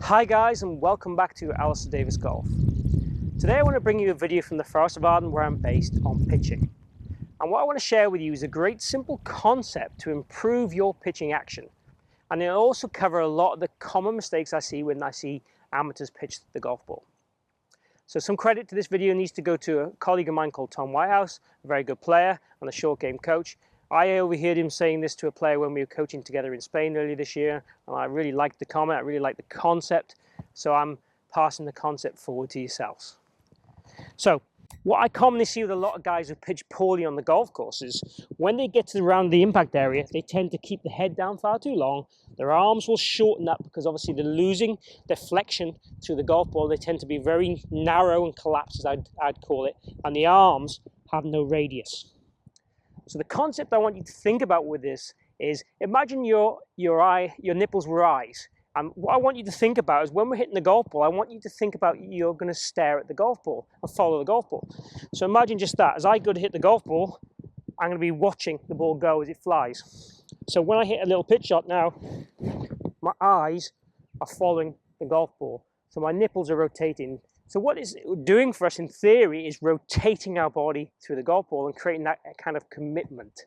Hi guys, and welcome back to Alistair Davies Golf. Today I want to bring you a video from the Forest of Arden where I'm based on pitching. And what I want to share with you is a great simple concept to improve your pitching action. And it'll also cover a lot of the common mistakes I see when I see amateurs pitch the golf ball. So some credit to this video needs to go to a colleague of mine called Tom Whitehouse, a very good player and a short game coach. I overheard him saying this to a player when we were coaching together in Spain earlier this year, and I really liked the comment, I really liked the concept, so I'm passing the concept forward to yourselves. So, what I commonly see with a lot of guys who pitch poorly on the golf course is when they get to around the impact area, they tend to keep the head down far too long. Their arms will shorten up because obviously they're losing deflection to the golf ball. They tend to be very narrow and collapsed, as I'd call it, and the arms have no radius. So the concept I want you to think about with this is imagine your nipples were eyes. And what I want you to think about is when we're hitting the golf ball, I want you to think about you're going to stare at the golf ball and follow the golf ball. So imagine just that. As I go to hit the golf ball, I'm going to be watching the ball go as it flies. So when I hit a little pitch shot now, my eyes are following the golf ball. So my nipples are rotating. So what it's doing for us in theory is rotating our body through the golf ball and creating that kind of commitment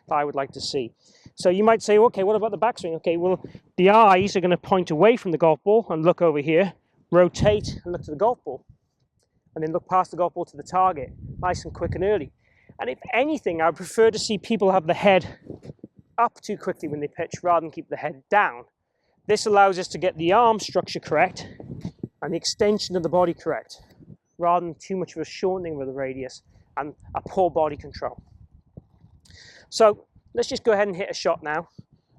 that I would like to see. So you might say, okay, what about the backswing? Okay, well, the eyes are going to point away from the golf ball and look over here, rotate and look to the golf ball, and then look past the golf ball to the target, nice and quick and early. And if anything, I prefer to see people have the head up too quickly when they pitch rather than keep the head down. This allows us to get the arm structure correct and the extension of the body correct, rather than too much of a shortening of the radius and a poor body control. So let's just go ahead and hit a shot now.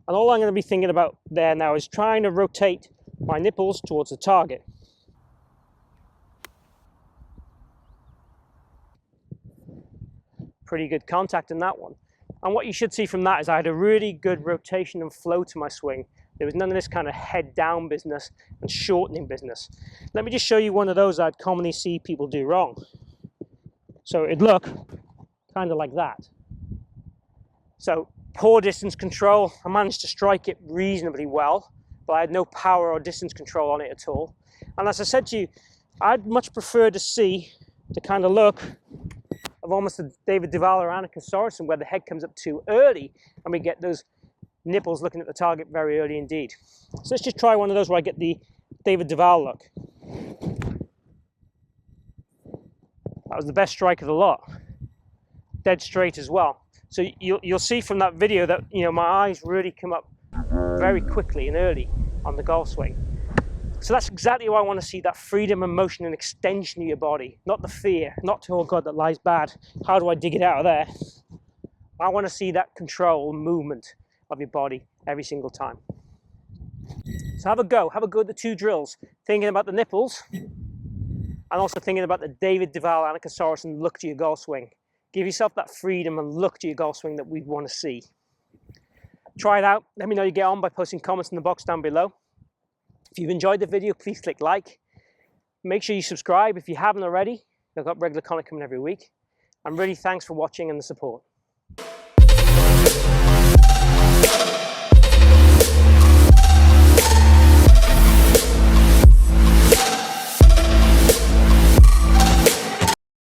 And all I'm going to be thinking about there now is trying to rotate my nipples towards the target. Pretty good contact in that one. And what you should see from that is I had a really good rotation and flow to my swing. There was none of this kind of head down business and shortening business. Let me just show you one of those I'd commonly see people do wrong. So it'd look kind of like that. So poor distance control. I managed to strike it reasonably well, but I had no power or distance control on it at all. And as I said to you, I'd much prefer to see the kind of look of almost a David Duval or Annika Sorensen where the head comes up too early and we get those nipples looking at the target very early indeed. So let's just try one of those where I get the David Duval look. That was the best strike of the lot. Dead straight as well. So you'll see from that video that my eyes really come up very quickly and early on the golf swing. So that's exactly why I want to see, that freedom and motion and extension of your body, not the fear, not oh God, that lies bad. How do I dig it out of there? I want to see that control, movement of your body every single time. So have a go at the two drills, thinking about the nipples and also thinking about the David Duval, Annika Sorensen look to your golf swing. Give yourself that freedom and look to your golf swing that we want to see. Try it out. Let me know how you get on by posting comments in the box down below. If you've enjoyed the video, please click like. Make sure you subscribe if you haven't already. I've got regular content coming every week. And really thanks for watching and the support.